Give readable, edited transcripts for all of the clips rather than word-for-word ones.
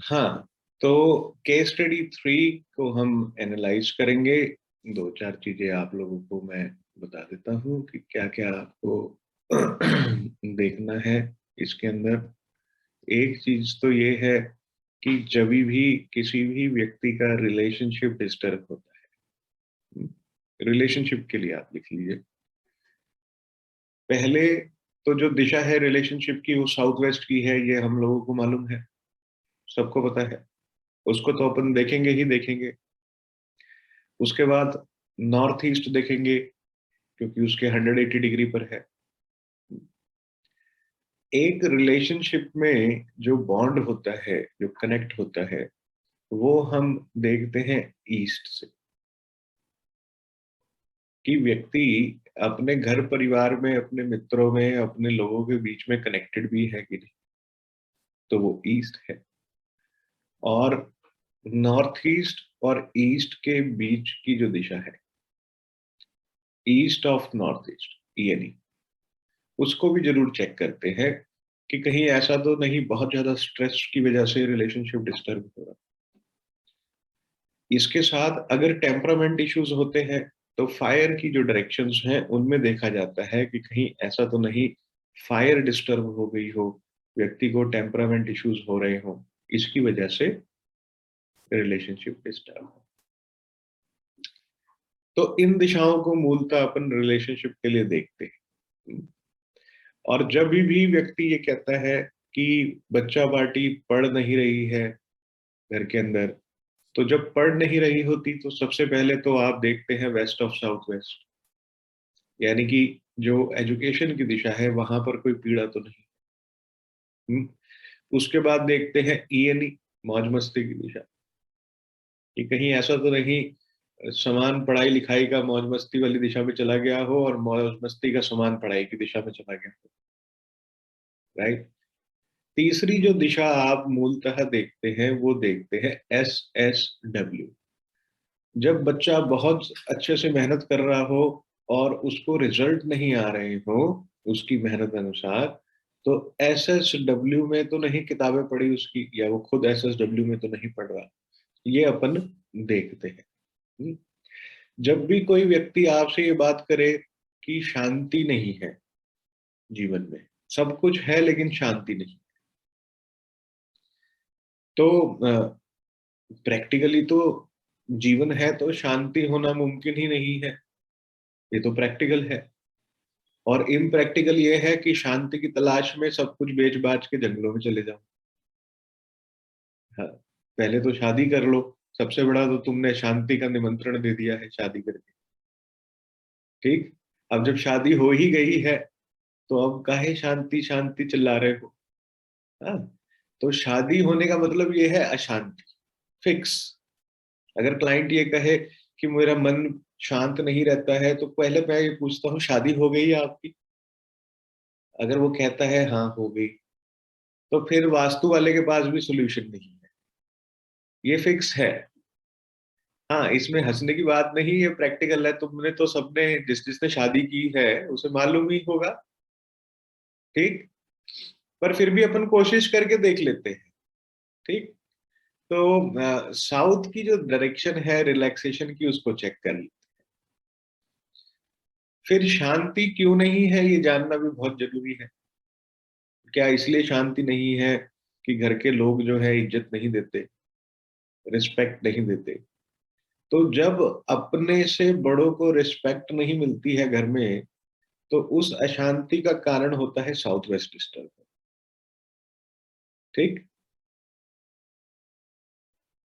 हाँ, तो case study 3 को हम एनालाइज करेंगे। दो चार चीजें आप लोगों को मैं बता देता हूँ कि क्या क्या आपको देखना है इसके अंदर। एक चीज तो ये है कि जब भी किसी भी व्यक्ति का रिलेशनशिप डिस्टर्ब होता है, रिलेशनशिप के लिए आप लिख लीजिए। पहले तो जो दिशा है रिलेशनशिप की वो साउथ वेस्ट की है, ये हम लोगों को मालूम है, सबको पता है। उसको तो अपन देखेंगे ही देखेंगे। उसके बाद नॉर्थ ईस्ट देखेंगे क्योंकि उसके 180 डिग्री पर है। एक रिलेशनशिप में जो बॉन्ड होता है, जो कनेक्ट होता है, वो हम देखते हैं ईस्ट से, कि व्यक्ति अपने घर परिवार में, अपने मित्रों में, अपने लोगों के बीच में कनेक्टेड भी है कि नहीं, तो वो ईस्ट है। और नॉर्थ ईस्ट और ईस्ट के बीच की जो दिशा है, ईस्ट ऑफ नॉर्थ ईस्ट, यानी उसको भी जरूर चेक करते हैं कि कहीं ऐसा तो नहीं बहुत ज्यादा स्ट्रेस की वजह से रिलेशनशिप डिस्टर्ब हो रहा। इसके साथ अगर टेम्परामेंट इश्यूज होते हैं तो फायर की जो डायरेक्शंस हैं उनमें देखा जाता है कि कहीं ऐसा तो नहीं फायर डिस्टर्ब हो गई हो, व्यक्ति को टेम्परामेंट इश्यूज हो रहे हो, इसकी वजह से रिलेशनशिप डिस्टर्ब हो। तो इन दिशाओं को मूलतः अपन रिलेशनशिप के लिए देखते हैं। और जब भी व्यक्ति ये कहता है कि बच्चा पार्टी पढ़ नहीं रही है घर के अंदर, तो जब पढ़ नहीं रही होती तो सबसे पहले तो आप देखते हैं वेस्ट ऑफ साउथ वेस्ट, यानी कि जो एजुकेशन की दिशा है वहां पर कोई पीड़ा तो नहीं। उसके बाद देखते हैं ईएनई, मौज मस्ती की दिशा, कि कहीं ऐसा तो नहीं समान पढ़ाई लिखाई का मौज मस्ती वाली दिशा में चला गया हो और मौज मस्ती का समान पढ़ाई की दिशा में चला गया हो। राइट। तीसरी जो दिशा आप मूलतः देखते हैं वो देखते हैं SSW। जब बच्चा बहुत अच्छे से मेहनत कर रहा हो और उसको रिजल्ट नहीं आ रहे हो उसकी मेहनत अनुसार, तो SSW में तो नहीं किताबें पढ़ी उसकी, या वो खुद SSW में तो नहीं पढ़ रहा, ये अपन देखते हैं। हम्म। जब भी कोई व्यक्ति आपसे ये बात करे कि शांति नहीं है जीवन में, सब कुछ है लेकिन शांति नहीं, तो प्रैक्टिकली तो जीवन है तो शांति होना मुमकिन ही नहीं है, ये तो प्रैक्टिकल है। और इम्प्रैक्टिकल ये है कि शांति की तलाश में सब कुछ बेच बाच के जंगलों में चले जाओ। हाँ, पहले तो शादी कर लो, सबसे बड़ा तो तुमने शांति का निमंत्रण दे दिया है शादी करके। ठीक। अब जब शादी हो ही गई है तो अब काहे शांति शांति चिल्ला रहे हो। हाँ, तो शादी होने का मतलब ये है अशांति, फिक्स। अगर क्लाइंट ये कहे कि मेरा मन शांत नहीं रहता है, तो पहले मैं ये पूछता हूँ शादी हो गई है आपकी? अगर वो कहता है हाँ हो गई, तो फिर वास्तु वाले के पास भी सोल्यूशन नहीं है, ये फिक्स है। हाँ, इसमें हंसने की बात नहीं, ये प्रैक्टिकल है। तुमने तो सबने, जिसने शादी की है उसे मालूम ही होगा। ठीक। पर फिर भी अपन कोशिश करके देख लेते हैं। ठीक। तो साउथ की जो डायरेक्शन है रिलैक्सेशन की, उसको चेक कर ली। फिर शांति क्यों नहीं है ये जानना भी बहुत जरूरी है। क्या इसलिए शांति नहीं है कि घर के लोग जो है इज्जत नहीं देते, रिस्पेक्ट नहीं देते? तो जब अपने से बड़ों को रिस्पेक्ट नहीं मिलती है घर में, तो उस अशांति का कारण होता है साउथ वेस्ट डिस्टर्ब। ठीक।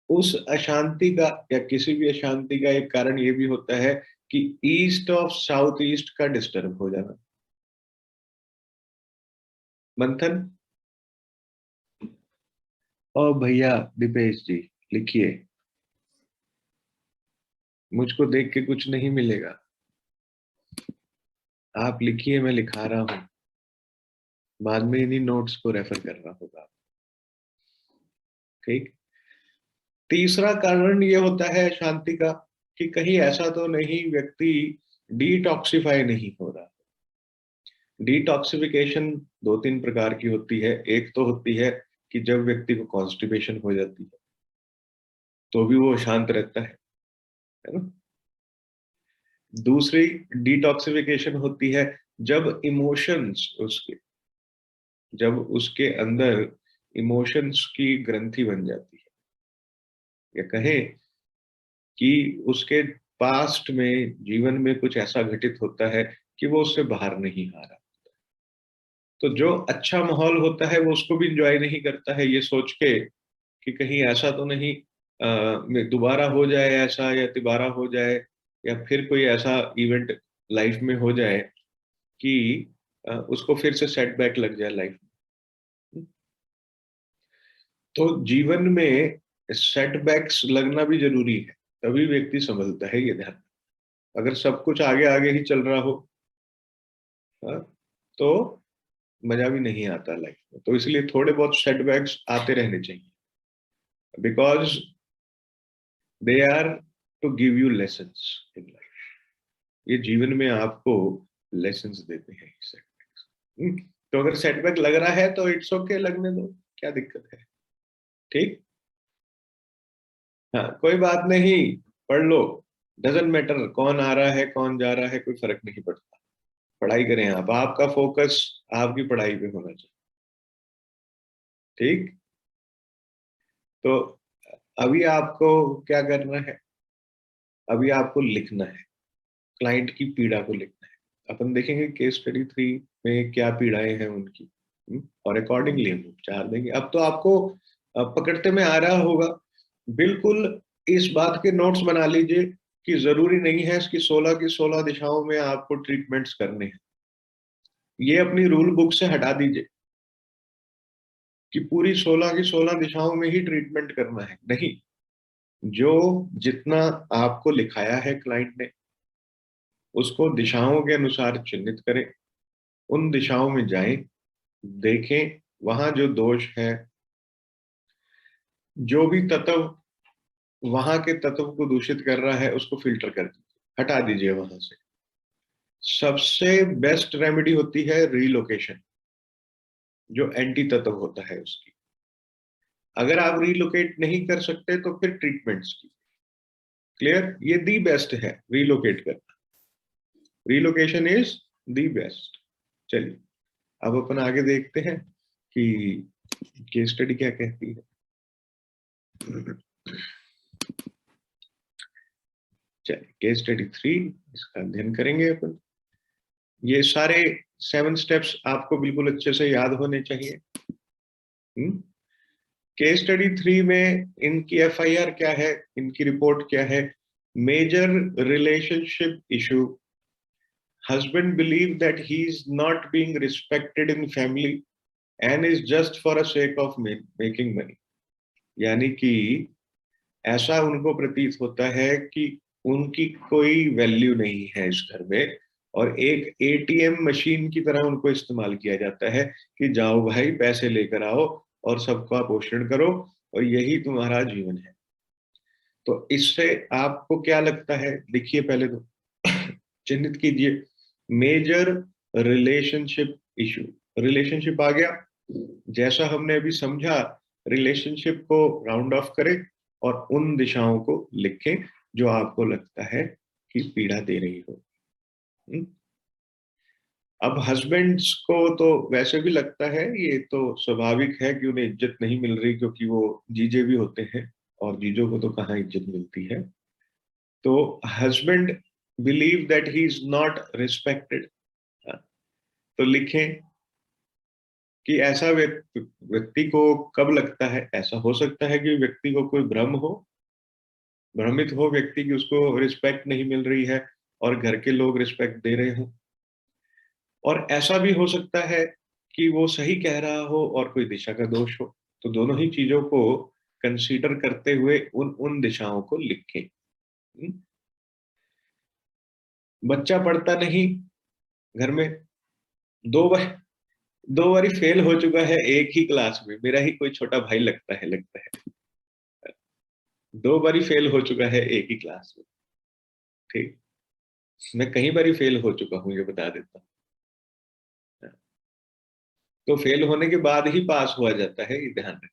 उस अशांति का या किसी भी अशांति का एक कारण ये भी होता है कि ईस्ट ऑफ साउथ ईस्ट का डिस्टर्ब हो जाना। मंथन। ओ भैया दीपेश जी, लिखिए। मुझको देख के कुछ नहीं मिलेगा, आप लिखिए, मैं लिखा रहा हूँ, बाद में इन्हीं नोट्स को रेफर कर रहा होगा। ठीक। तीसरा कारण ये होता है शांति का कि कहीं ऐसा तो नहीं व्यक्ति डिटॉक्सिफाई नहीं हो रहा। डिटॉक्सिफिकेशन दो तीन प्रकार की होती है। एक तो होती है कि जब व्यक्ति को कॉन्स्टिपेशन हो जाती है तो भी वो शांत रहता है ना। दूसरी डिटॉक्सिफिकेशन होती है जब इमोशंस उसके, जब उसके अंदर इमोशंस की ग्रंथि बन जाती है, या कहें कि उसके पास्ट में जीवन में कुछ ऐसा घटित होता है कि वो उससे बाहर नहीं आ रहा। तो जो अच्छा माहौल होता है वो उसको भी इंजॉय नहीं करता है, ये सोच के कि कहीं ऐसा तो नहीं दोबारा हो जाए ऐसा, या तिबारा हो जाए, या फिर कोई ऐसा इवेंट लाइफ में हो जाए कि उसको फिर से सेटबैक लग जाए लाइफ में। तो जीवन में सेटबैक्स लगना भी जरूरी है, तभी व्यक्ति संभलता है, ये ध्यान। अगर सब कुछ आगे आगे ही चल रहा हो, हाँ, तो मजा भी नहीं आता लाइफ में। तो इसलिए थोड़े बहुत सेटबैक्स आते रहने चाहिए, because they are to give you lessons in life. ये जीवन में आपको लेसन्स देते हैं सेटबैक्स। तो अगर सेटबैक लग रहा है तो इट्स ओके, लगने दो, क्या दिक्कत है। ठीक, हाँ, कोई बात नहीं, पढ़ लो, डजेंट मैटर कौन आ रहा है कौन जा रहा है, कोई फर्क नहीं पड़ता। पढ़ाई करें आप, आपका फोकस आपकी पढ़ाई पे होना चाहिए। ठीक, तो अभी आपको क्या करना है, अभी आपको लिखना है, क्लाइंट की पीड़ा को लिखना है। अपन देखेंगे केस स्टडी 3 में क्या पीड़ाएं हैं उनकी, और अकॉर्डिंगली हम उपचार देंगे। अब तो आपको पकड़ते में आ रहा होगा। बिल्कुल इस बात के नोट्स बना लीजिए कि जरूरी नहीं है इसकी 16 की 16 दिशाओं में आपको ट्रीटमेंट्स करने हैं। ये अपनी रूल बुक से हटा दीजिए कि पूरी 16 की 16 दिशाओं में ही ट्रीटमेंट करना है, नहीं। जो जितना आपको लिखाया है क्लाइंट ने, उसको दिशाओं के अनुसार चिन्हित करें, उन दिशाओं में जाएं, देखें वहां जो दोष है, जो भी तत्व वहां के तत्व को दूषित कर रहा है उसको फिल्टर कर दीजिए, हटा दीजिए वहां से। सबसे बेस्ट रेमेडी होती है रीलोकेशन, जो एंटी तत्व होता है उसकी। अगर आप रीलोकेट नहीं कर सकते तो फिर ट्रीटमेंट्स की। क्लियर, ये दी बेस्ट है रीलोकेट करना। Relocation is the best. चलिए, अब अपन आगे देखते हैं कि केस स्टडी क्या कहती है। चलिए, केस स्टडी 3 इसका अध्ययन करेंगे अपन। ये सारे 7 स्टेप्स आपको बिल्कुल अच्छे से याद होने चाहिए। केस स्टडी 3 में इनकी एफआईआर क्या है, इनकी रिपोर्ट क्या है। Major relationship issue, husband believe that he is not being respected in family and is just for a sake of making money। यानी कि ऐसा उनको प्रतीत होता है कि उनकी कोई वैल्यू नहीं है इस घर में, और एक एटीएम मशीन की तरह उनको इस्तेमाल किया जाता है कि जाओ भाई पैसे लेकर आओ और सबका पोषण करो, और यही तुम्हारा जीवन है। तो इससे आपको क्या लगता है, देखिए पहले तो चिन्हित कीजिए मेजर रिलेशनशिप इशू। रिलेशनशिप आ गया, जैसा हमने अभी समझा, रिलेशनशिप को राउंड ऑफ करें और उन दिशाओं को लिखें जो आपको लगता है कि पीड़ा दे रही हो। अब हस्बैंड्स को तो वैसे भी लगता है, ये तो स्वाभाविक है कि उन्हें इज्जत नहीं मिल रही, क्योंकि वो जीजे भी होते हैं और जीजों को तो कहाँ इज्जत मिलती है। तो husband believe that he is not respected. तो लिखें कि ऐसा व्यक्ति को कब लगता है, ऐसा हो सकता है कि व्यक्ति को कोई भ्रम हो, भ्रमित हो व्यक्ति की उसको रिस्पेक्ट नहीं मिल रही है और घर के लोग रिस्पेक्ट दे रहे हो। और ऐसा भी हो सकता है कि वो सही कह रहा हो और कोई दिशा का दोष हो। तो दोनों ही चीजों को कंसीडर करते हुए उन उन दिशाओं को लिखें। बच्चा पढ़ता नहीं घर में, दो बार 2 बारी फेल हो चुका है एक ही क्लास में, मेरा ही कोई छोटा भाई लगता है 2 बारी फेल हो चुका है एक ही क्लास में। ठीक, मैं कई बारी फेल हो चुका हूँ, ये बता देता हूँ। तो फेल होने के बाद ही पास हुआ जाता है, ये ध्यान रखें।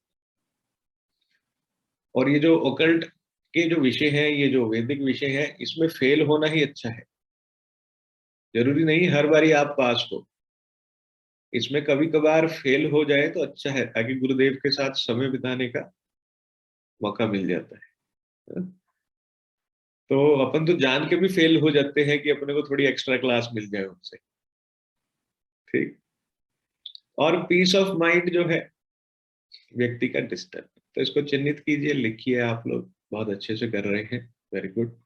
और ये जो ओकल्ट के जो विषय हैं, ये जो वैदिक विषय है, इसमें फेल होना ही अच्छा है। जरूरी नहीं हर बारी आप पास हो, इसमें कभी कभार फेल हो जाए तो अच्छा है, ताकि गुरुदेव के साथ समय बिताने का मौका मिल जाता है। तो अपन तो जान के भी फेल हो जाते हैं कि अपने को थोड़ी एक्स्ट्रा क्लास मिल जाए उनसे। ठीक। और पीस ऑफ माइंड जो है व्यक्ति का डिस्टर्ब, तो इसको चिन्हित कीजिए, लिखिए। आप लोग बहुत अच्छे से कर रहे हैं, वेरी गुड,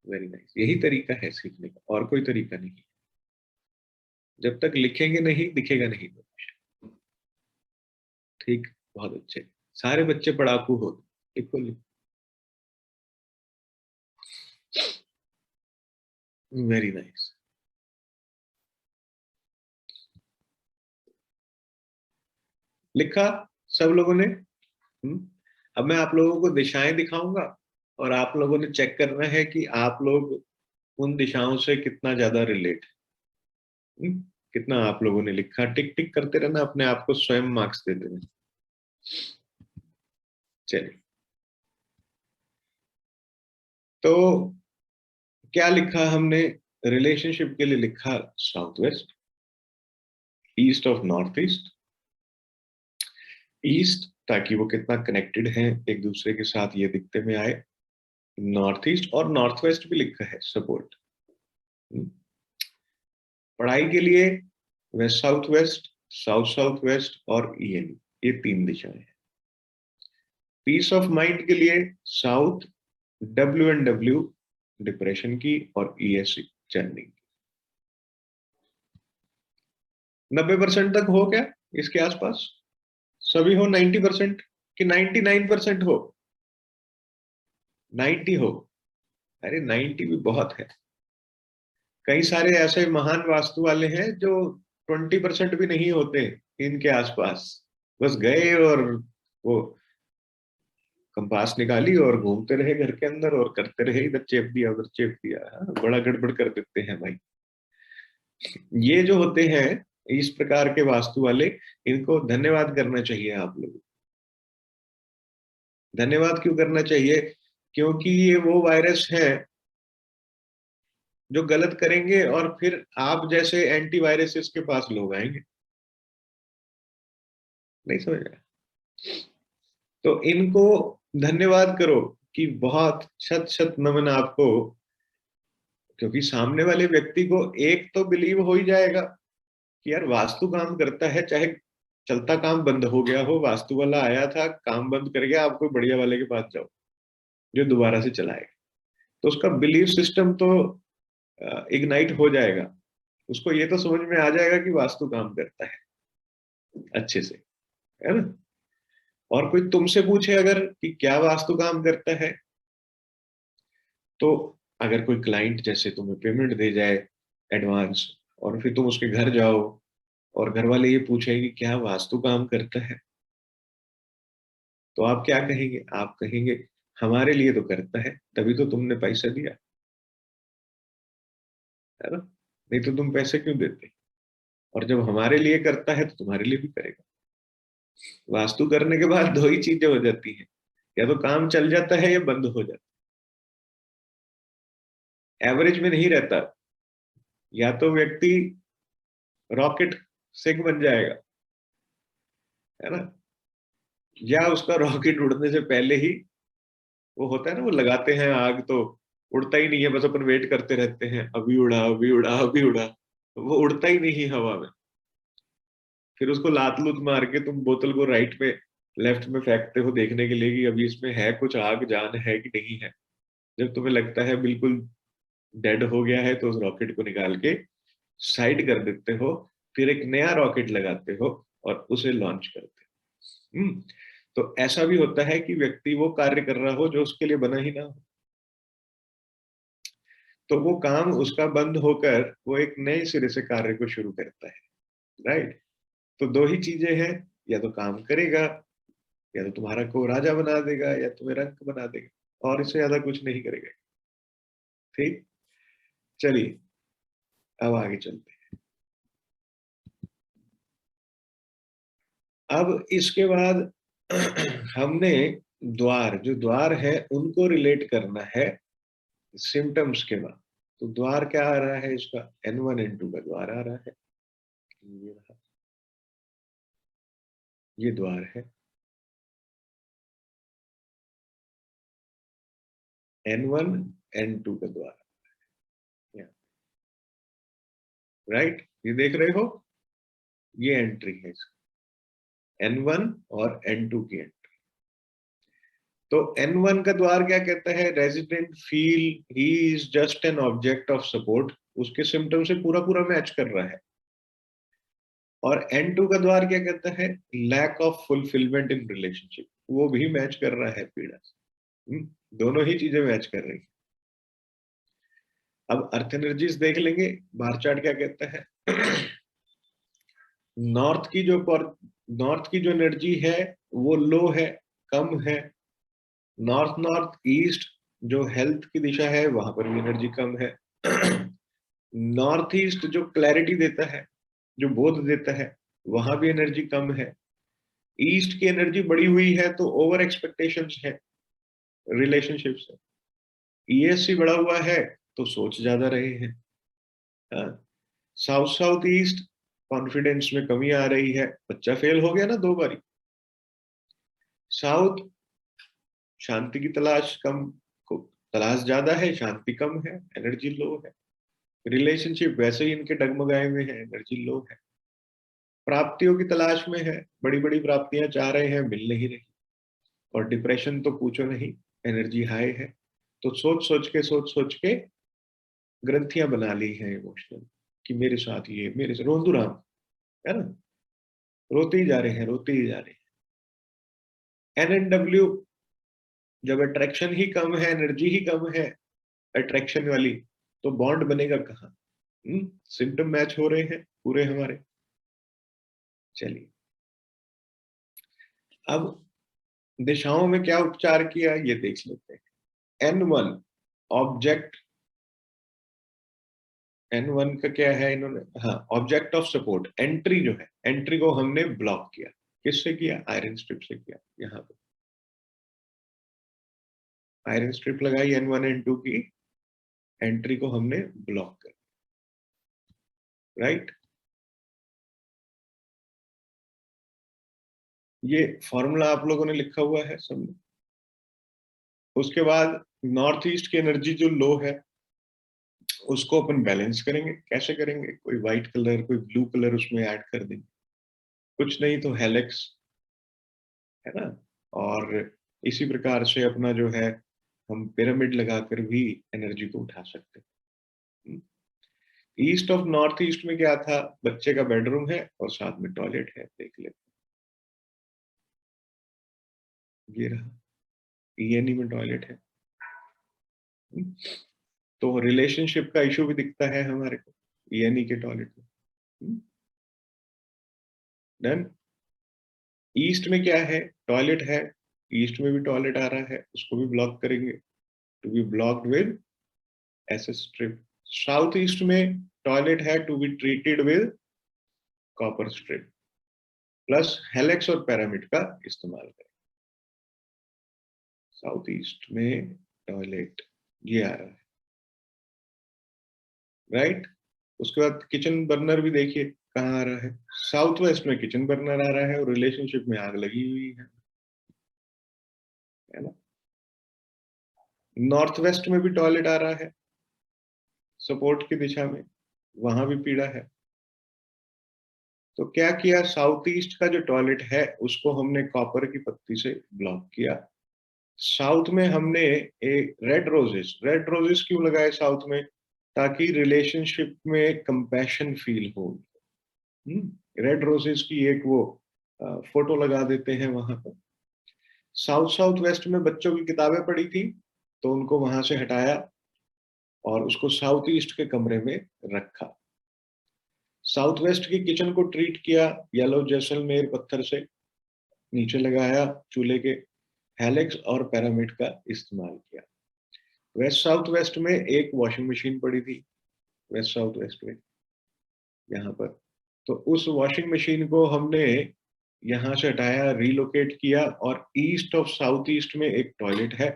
वेरी नाइस। यही तरीका है सीखने का, और कोई तरीका नहीं। जब तक लिखेंगे नहीं दिखेगा नहीं भविष्य। ठीक, बहुत अच्छे। सारे बच्चे पढ़ाकू हो, लिखो लिखो, वेरी नाइस। लिखा सब लोगों ने? अब मैं आप लोगों को दिशाएं दिखाऊंगा, और आप लोगों ने चेक करना है कि आप लोग उन दिशाओं से कितना ज्यादा रिलेट, कितना आप लोगों ने लिखा। टिक टिक करते रहना, अपने आप को स्वयं मार्क्स देते रहना। चलिए, तो क्या लिखा हमने? रिलेशनशिप के लिए लिखा south west, east of north east. East ताकि वो कितना कनेक्टेड है एक दूसरे के साथ, ये दिखते में आए। नॉर्थ ईस्ट और नॉर्थ वेस्ट भी लिखा है, सपोर्ट। पढ़ाई के लिए west south west, south south west और ईएन, ये तीन दिशाएं हैं। पीस ऑफ माइंड के लिए साउथ, WNW डिप्रेशन की, और ESC चर्निंग। 90% तक हो क्या इसके आसपास? सभी हो 90%, कि 99% हो? 90 हो? अरे 90 भी बहुत है। कई सारे ऐसे महान वास्तु वाले हैं जो 20% भी नहीं होते इनके आसपास, बस गए और वो कंपास निकाली और घूमते रहे घर के अंदर और करते रहे, इधर चेप दिया उधर चेप दिया। हाँ, बड़ा गड़बड़ कर देते हैं भाई। ये जो होते हैं इस प्रकार के वास्तु वाले, इनको धन्यवाद करना चाहिए आप लोगों को। धन्यवाद क्यों करना चाहिए? क्योंकि ये वो वायरस है जो गलत करेंगे और फिर आप जैसे एंटीवायरसेस के पास लोग आएंगे। नहीं समझ रहे? तो इनको धन्यवाद करो कि बहुत शत शत नमन आपको, क्योंकि सामने वाले व्यक्ति को एक तो बिलीव हो ही जाएगा कि यार वास्तु काम करता है। चाहे चलता काम बंद हो गया हो, वास्तु वाला आया था काम बंद कर गया, आप कोई बढ़िया वाले के पास जाओ जो दोबारा से चलाएगा, तो उसका बिलीफ सिस्टम तो इग्नाइट हो जाएगा। उसको ये तो समझ में आ जाएगा कि वास्तु काम करता है अच्छे से, है ना? और कोई तुमसे पूछे अगर कि क्या वास्तु काम करता है, तो अगर कोई क्लाइंट जैसे तुम्हें पेमेंट दे जाए एडवांस, और फिर तुम उसके घर जाओ और घर वाले ये पूछे कि क्या वास्तु काम करता है, तो आप क्या कहेंगे? आप कहेंगे हमारे लिए तो करता है, तभी तो तुमने पैसा दिया, है ना? नहीं तो तुम पैसे क्यों देते? और जब हमारे लिए करता है तो तुम्हारे लिए भी करेगा। वास्तु करने के बाद दो ही चीजें हो जाती हैं, या तो काम चल जाता है या बंद हो जाता है, एवरेज में नहीं रहता। या तो व्यक्ति रॉकेट सिंह बन जाएगा, है ना, या उसका रॉकेट उड़ने से पहले ही, वो होता है ना, वो लगाते हैं आग तो उड़ता ही नहीं है, बस अपन वेट करते रहते हैं, अभी उड़ा अभी उड़ा अभी उड़ा, वो उड़ता ही नहीं हवा में। फिर उसको लात लूत मार के तुम बोतल को राइट में लेफ्ट में फेंकते हो देखने के लिए कि अभी इसमें है कुछ आग जान है कि नहीं है। जब तुम्हें लगता है बिल्कुल डेड हो गया है, तो उस रॉकेट को निकाल के साइड कर देते हो, फिर एक नया रॉकेट लगाते हो और उसे लॉन्च करते हो। तो ऐसा भी होता है कि व्यक्ति वो कार्य कर रहा हो जो उसके लिए बना ही ना हो, तो वो काम उसका बंद होकर वो एक नए सिरे से कार्य को शुरू करता है। राइट? तो दो ही चीजें हैं, या तो काम करेगा, या तो तुम्हारा को राजा बना देगा, या तुम्हें रंक बना देगा, और इससे ज्यादा कुछ नहीं करेगा। ठीक। चलिए, अब आगे चलते हैं। अब इसके बाद हमने जो द्वार है उनको रिलेट करना है सिम्टम्स के बाद। तो द्वार क्या आ रहा है इसका, N1 N2 का द्वार आ रहा है, ये रहा, ये द्वार है N1 N2 का द्वार, राइट, ये देख रहे हो, ये एंट्री है इसकी, N1 और N2 की एंट्री। तो N1 का द्वार क्या कहता है, resident feel he is just an object of support, उसके सिम्टम से पूरा पूरा मैच कर रहा है। और N2 का द्वार क्या कहता है, lack of fulfilment in relationship, वो भी मैच कर रहा है पीड़ा से। दोनों ही चीजें मैच कर रही है। अब अर्थ एनर्जीज देख लेंगे, बार चार्ट क्या कहता है। नॉर्थ की जो एनर्जी है वो लो है, कम है। नॉर्थ नॉर्थ ईस्ट जो हेल्थ की दिशा है वहां पर भी एनर्जी कम है। नॉर्थ ईस्ट जो क्लैरिटी देता है, जो बोध देता है, वहां भी एनर्जी कम है। ईस्ट की एनर्जी बढ़ी हुई है तो ओवर एक्सपेक्टेशंस है रिलेशनशिप से। ईएससी बढ़ा हुआ है तो सोच ज्यादा रहे हैं। साउथ साउथ ईस्ट कॉन्फिडेंस में कमी आ रही है, बच्चा फेल हो गया ना 2 बारी। साउथ शांति की तलाश कम, को तलाश ज्यादा है, शांति कम है, एनर्जी लो है। रिलेशनशिप वैसे ही इनके डगमगाए हुए हैं, एनर्जी लो है। प्राप्तियों की तलाश में है, बड़ी बड़ी प्राप्तियां चाह रहे हैं, मिल नहीं रही। और डिप्रेशन तो पूछो नहीं, एनर्जी हाई है। तो सोच सोच के ग्रंथियां बना ली हैं इमोशनल, कि मेरे साथ ये, मेरे से रोंदू राम, है ना, रोते ही जा रहे हैं, रोते ही जा रहे हैं। NNW, जब अट्रैक्शन ही कम है, एनर्जी ही कम है अट्रैक्शन वाली, तो बॉन्ड बनेगा कहाँ। सिम्टम मैच हो रहे हैं पूरे हमारे। चलिए, अब दिशाओं में क्या उपचार किया ये देख लेते हैं। N1 ऑब्जेक्ट, N1 का क्या है इन्होंने, हाँ, ऑब्जेक्ट ऑफ सपोर्ट, एंट्री जो है, एंट्री को हमने ब्लॉक किया। किससे किया, आयरन स्ट्रिप से किया। यहाँ पे आयरन स्ट्रिप लगाई N1 N2 की, एंट्री को हमने ब्लॉक कर, राइट। ये फॉर्मूला आप लोगों ने लिखा हुआ है सबने। उसके बाद नॉर्थ ईस्ट की एनर्जी जो लो है उसको अपन बैलेंस करेंगे। कैसे करेंगे, कोई व्हाइट कलर, कोई ब्लू कलर उसमें ऐड कर देंगे, कुछ नहीं तो हेलेक्स, है ना। और इसी प्रकार से अपना जो है, हम पिरामिड लगाकर भी एनर्जी को उठा सकते हैं। ईस्ट ऑफ नॉर्थ ईस्ट में क्या था, बच्चे का बेडरूम है और साथ में टॉयलेट है, देख लेते। ये रहा, ENE में टॉयलेट है। तो रिलेशनशिप का इशू भी दिखता है हमारे को ENE के टॉयलेट में। डन। ईस्ट में क्या है, टॉयलेट है, ईस्ट में भी टॉयलेट आ रहा है, उसको भी ब्लॉक करेंगे, to be blocked with S strip. South east में टॉयलेट है, to be treated with copper strip, plus helix और पैरामिड का इस्तेमाल करें। साउथ ईस्ट में टॉयलेट ये आ रहा है, राइट। उसके बाद किचन बर्नर भी देखिए कहाँ आ रहा है, साउथ वेस्ट में किचन बर्नर आ रहा है और रिलेशनशिप में आग लगी हुई है ना। नॉर्थ वेस्ट में भी टॉयलेट आ रहा है सपोर्ट की दिशा में, वहां भी पीड़ा है। तो क्या किया, साउथ ईस्ट का जो टॉयलेट है उसको हमने कॉपर की पत्ती से ब्लॉक किया। साउथ में हमने एक रेड रोजेस क्यों लगाए साउथ में, ताकि रिलेशनशिप में कंपैशन फील हो। रेड रोजेस की एक वो फोटो लगा देते हैं वहां पर। साउथ साउथ वेस्ट में बच्चों की किताबें पड़ी थी तो उनको वहां से हटाया और उसको साउथ ईस्ट के कमरे में रखा। साउथ वेस्ट की किचन को ट्रीट किया येलो जैसलमेर पत्थर से, नीचे लगाया चूल्हे के, हेलेक्स और पैरामिड का इस्तेमाल किया। वेस्ट साउथ वेस्ट में एक वॉशिंग मशीन पड़ी थी, वेस्ट साउथ वेस्ट में यहाँ पर। तो उस वॉशिंग मशीन को हमने यहाँ से हटाया, रिलोकेट किया और ईस्ट ऑफ साउथ ईस्ट में एक टॉयलेट है,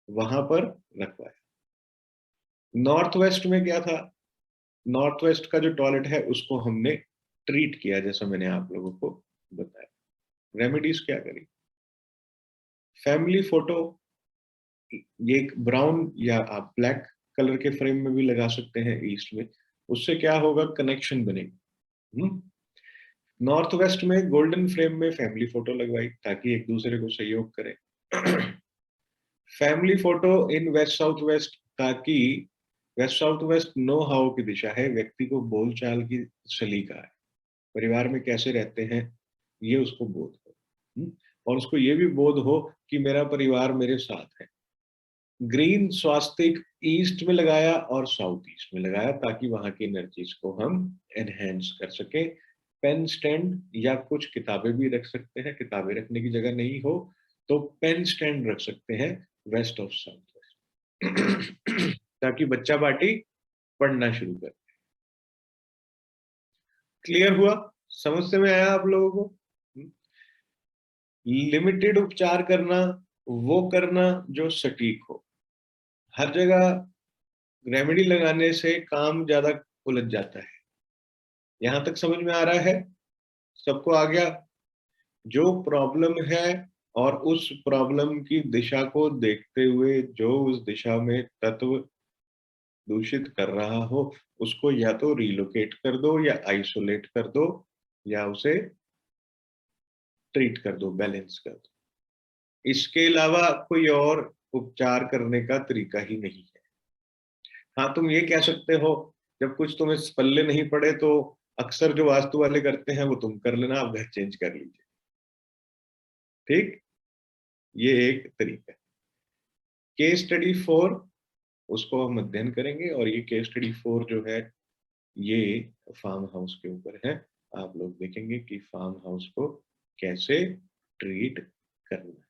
वहां पर रखवाया। नॉर्थ वेस्ट में क्या था? नॉर्थ वेस्ट का जो टॉयलेट है उसको हमने ट्रीट किया, जैसा मैंने आप लोगों को बताया। रेमेडीज क्या करी? फैमिली फोटो, ये एक ब्राउन या आप ब्लैक कलर के फ्रेम में भी लगा सकते हैं ईस्ट में। उससे क्या होगा? कनेक्शन बनेगा। नॉर्थ वेस्ट में गोल्डन फ्रेम में फैमिली फोटो लगवाई ताकि एक दूसरे को सहयोग करें। फैमिली फोटो इन वेस्ट साउथ वेस्ट, ताकि west south west know how की दिशा है, व्यक्ति को बोलचाल की सलीका है, परिवार में कैसे रहते हैं ये उसको बोध हो। और उसको ये भी बोध हो कि मेरा परिवार मेरे साथ है। ग्रीन स्वास्तिक ईस्ट में लगाया और साउथ ईस्ट में लगाया ताकि वहां की एनर्जीज को हम एनहेंस कर सके। पेन स्टैंड या कुछ किताबें भी रख सकते हैं, किताबें रखने की जगह नहीं हो तो पेन स्टैंड रख सकते हैं वेस्ट ऑफ साउथ वेस्ट, ताकि बच्चा पार्टी पढ़ना शुरू कर। क्लियर हुआ? समझ से में आया आप लोगों को? लिमिटेड उपचार करना, वो करना जो सटीक हो। हर जगह रेमेडी लगाने से काम ज्यादा उलझ जाता है। यहां तक समझ में आ रहा है? सबको आ गया? जो प्रॉब्लम है और उस प्रॉब्लम की दिशा को देखते हुए जो उस दिशा में तत्व दूषित कर रहा हो, उसको या तो रिलोकेट कर दो या आइसोलेट कर दो या उसे ट्रीट कर दो, बैलेंस कर दो। इसके अलावा कोई और उपचार करने का तरीका ही नहीं है। हाँ, तुम ये कह सकते हो जब कुछ तुम्हें पल्ले नहीं पड़े तो अक्सर जो वास्तु वाले करते हैं वो तुम कर लेना, आप घर चेंज कर लीजिए। ठीक, ये एक तरीका है। केस स्टडी 4, उसको हम अध्ययन करेंगे और ये केस स्टडी 4 जो है ये फार्म हाउस के ऊपर है। आप लोग देखेंगे कि फार्म हाउस को कैसे ट्रीट करना है।